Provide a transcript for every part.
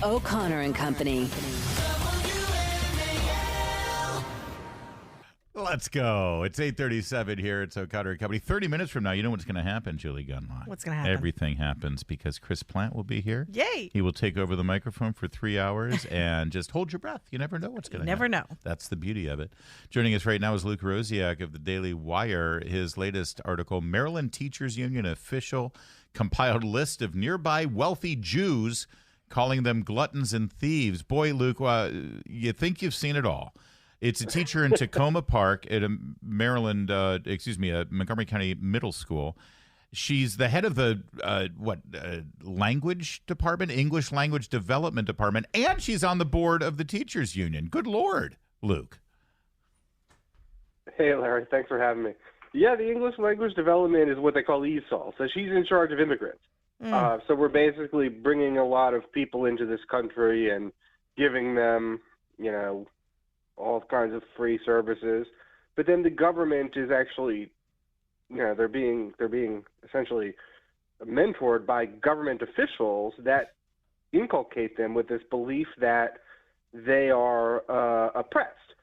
O'Connor and Company. Let's go. It's 8:37 here. It's O'Connor and Company. 30 minutes from now, you know what's going to happen, Julie Gunline? What's going to happen? Everything happens because Chris Plant will be here. Yay! He will take over the microphone for 3 hours and just hold your breath. You never know what's going to happen. Never know. That's the beauty of it. Joining us right now is Luke Rosiak of the Daily Wire. His latest article, Maryland Teachers Union official compiled list of nearby wealthy Jews, calling them gluttons and thieves. Boy, Luke, you think you've seen it all. It's a teacher in Tacoma Park at a Montgomery County middle school. She's the head of the language department, English language development department, and she's on the board of the teachers union. Good Lord, Luke. Hey, Larry. Thanks for having me. Yeah, the English language development is what they call ESOL. So she's in charge of immigrants. So we're basically bringing a lot of people into this country and giving them, all kinds of free services. But then the government is actually, they're being essentially mentored by government officials that inculcate them with this belief that they are oppressed.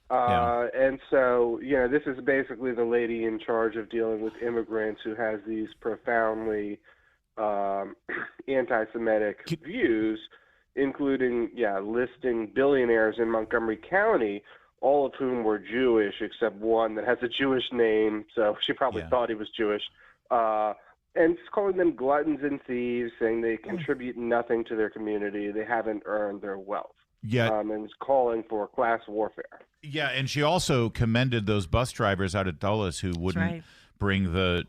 And so, this is basically the lady in charge of dealing with immigrants who has these profoundly anti-Semitic views, including, listing billionaires in Montgomery County, all of whom were Jewish except one that has a Jewish name, so she probably thought he was Jewish, and calling them gluttons and thieves, saying they contribute nothing to their community, they haven't earned their wealth. And is calling for class warfare. Yeah, and she also commended those bus drivers out at Dulles who wouldn't bring the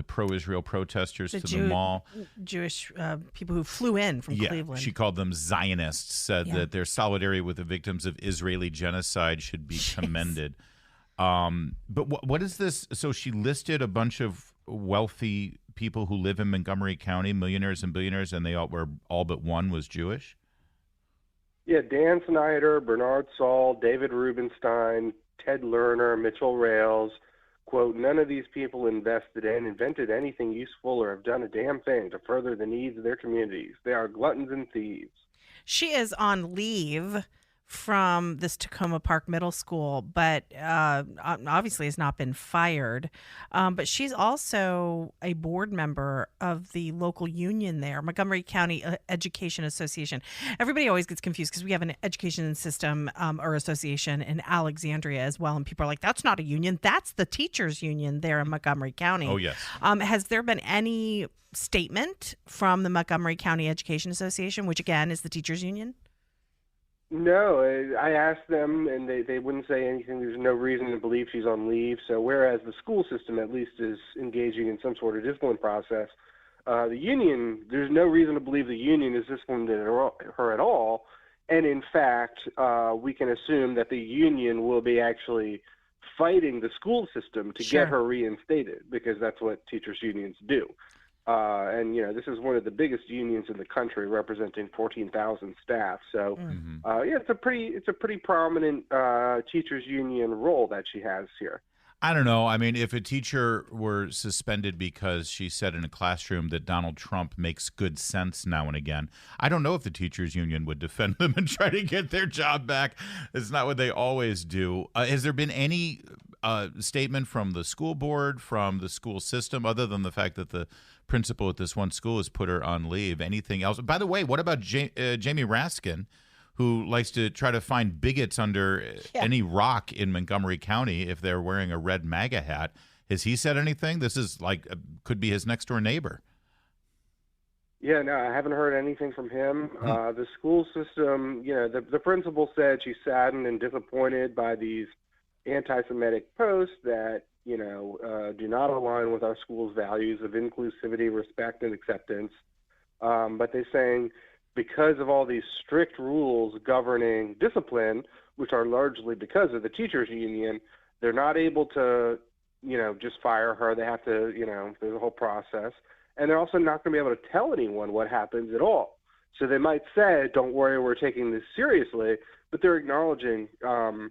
pro-Israel protesters to the mall. Jewish people who flew in from Cleveland. She called them Zionists, said that their solidarity with the victims of Israeli genocide should be commended. But what is this? So she listed a bunch of wealthy people who live in Montgomery County, millionaires and billionaires, and they all but one was Jewish? Yeah, Dan Snyder, Bernard Saul, David Rubenstein, Ted Lerner, Mitchell Rales. Quote, none of these people invented anything useful or have done a damn thing to further the needs of their communities. They are gluttons and thieves. She is on leave from this Tacoma Park Middle School, but obviously has not been fired. But she's also a board member of the local union there, Montgomery County Education Association. Everybody always gets confused because we have an education system or association in Alexandria as well. And people are like, that's not a union. That's the teachers union there in Montgomery County. Oh, yes. Has there been any statement from the Montgomery County Education Association, which again is the teachers union? No, I asked them, and they wouldn't say anything. There's no reason to believe she's on leave. So whereas the school system at least is engaging in some sort of discipline process, the union, there's no reason to believe the union is disciplining her at all. And in fact, we can assume that the union will be actually fighting the school system to get her reinstated, because that's what teachers unions do. And this is one of the biggest unions in the country, representing 14,000 staff. So, it's a pretty prominent teachers union role that she has here. I don't know. I mean, if a teacher were suspended because she said in a classroom that Donald Trump makes good sense now and again, I don't know if the teachers union would defend them and try to get their job back. It's not what they always do. Has there been any statement from the school board, from the school system, other than the fact that the principal at this one school has put her on leave? Anything else? By the way, what about Jamie Raskin, who likes to try to find bigots under any rock in Montgomery County if they're wearing a red MAGA hat? Has he said anything? This is could be his next door neighbor. Yeah, no, I haven't heard anything from him. The school system, the principal said she's saddened and disappointed by these anti-Semitic posts that, do not align with our school's values of inclusivity, respect, and acceptance. But they're saying because of all these strict rules governing discipline, which are largely because of the teachers union, they're not able to, just fire her. They have to, there's a whole process. And they're also not going to be able to tell anyone what happens at all. So they might say, don't worry, we're taking this seriously, but they're acknowledging, they're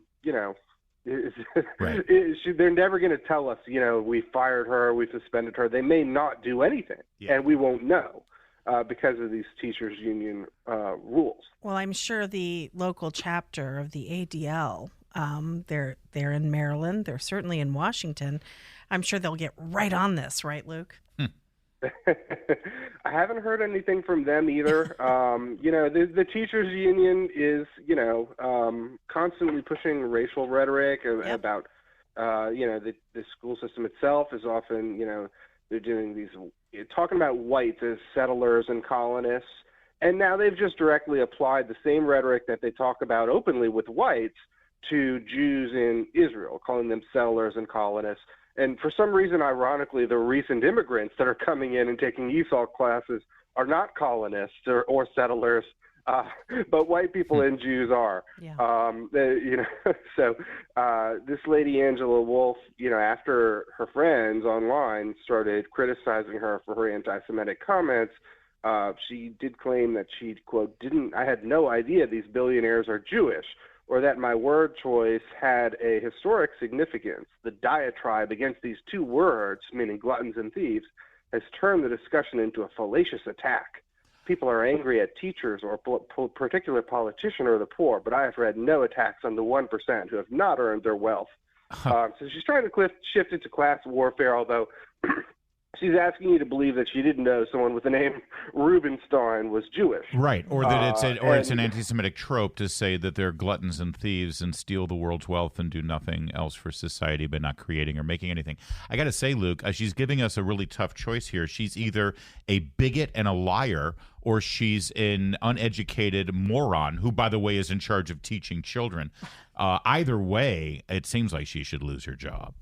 never going to tell us, we fired her, we suspended her. They may not do anything, and we won't know because of these teachers union rules. Well, I'm sure the local chapter of the ADL, they're in Maryland. They're certainly in Washington. I'm sure they'll get right on this, right, Luke? I haven't heard anything from them either. The teachers union is, constantly pushing racial rhetoric about, the school system itself is often, they're doing these, talking about whites as settlers and colonists. And now they've just directly applied the same rhetoric that they talk about openly with whites to Jews in Israel, calling them settlers and colonists. And for some reason, ironically, the recent immigrants that are coming in and taking ESOL classes are not colonists or settlers, but white people and Jews are. Yeah. So this lady, Angela Wolf, after her friends online started criticizing her for her anti-Semitic comments, she did claim that she, quote, I had no idea these billionaires are Jewish, or that my word choice had a historic significance. The diatribe against these two words, meaning gluttons and thieves, has turned the discussion into a fallacious attack. People are angry at teachers or a particular politician or the poor, but I have read no attacks on the 1% who have not earned their wealth. So she's trying to shift it to class warfare, although she's asking you to believe that she didn't know someone with the name Rubenstein was Jewish. Right, or that it's an anti-Semitic trope to say that they're gluttons and thieves and steal the world's wealth and do nothing else for society by not creating or making anything. I got to say, Luke, she's giving us a really tough choice here. She's either a bigot and a liar, or she's an uneducated moron who, by the way, is in charge of teaching children. Either way, it seems like she should lose her job.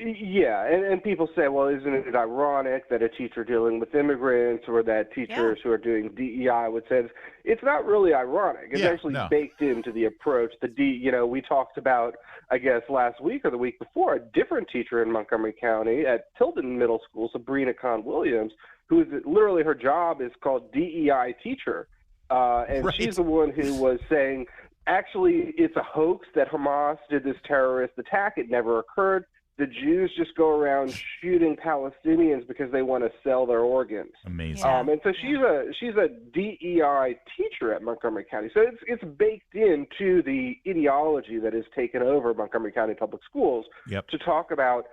Yeah, and people say, well, isn't it ironic that a teacher dealing with immigrants or that teachers who are doing DEI would say this? It's not really ironic. It's actually baked into the approach. We talked about, I guess, last week or the week before, a different teacher in Montgomery County at Tilden Middle School, Sabrina Kahn-Williams, who is literally her job is called DEI teacher. And she's the one who was saying, actually, it's a hoax that Hamas did this terrorist attack. It never occurred. The Jews just go around shooting Palestinians because they want to sell their organs. Amazing. And so she's a DEI teacher at Montgomery County. So it's baked into the ideology that has taken over Montgomery County Public Schools to talk about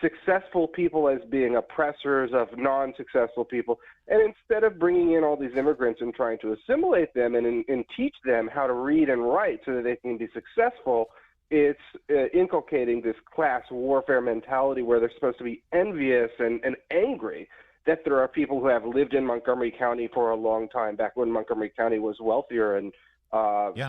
successful people as being oppressors of non-successful people. And instead of bringing in all these immigrants and trying to assimilate them and teach them how to read and write so that they can be successful, it's inculcating this class warfare mentality where they're supposed to be envious and angry that there are people who have lived in Montgomery County for a long time, back when Montgomery County was wealthier and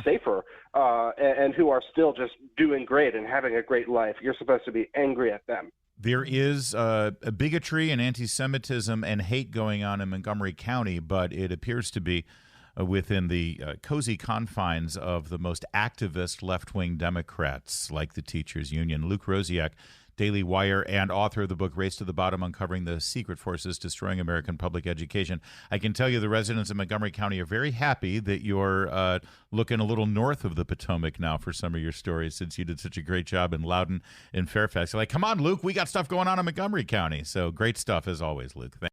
safer, and who are still just doing great and having a great life. You're supposed to be angry at them. There is a bigotry and anti-Semitism and hate going on in Montgomery County, but it appears to be within the cozy confines of the most activist left-wing Democrats, like the Teachers Union. Luke Rosiak, Daily Wire, and author of the book Race to the Bottom, Uncovering the Secret Forces Destroying American Public Education. I can tell you the residents of Montgomery County are very happy that you're looking a little north of the Potomac now for some of your stories, since you did such a great job in Loudoun and Fairfax. They're like, come on, Luke, we got stuff going on in Montgomery County. So great stuff as always, Luke. Thanks.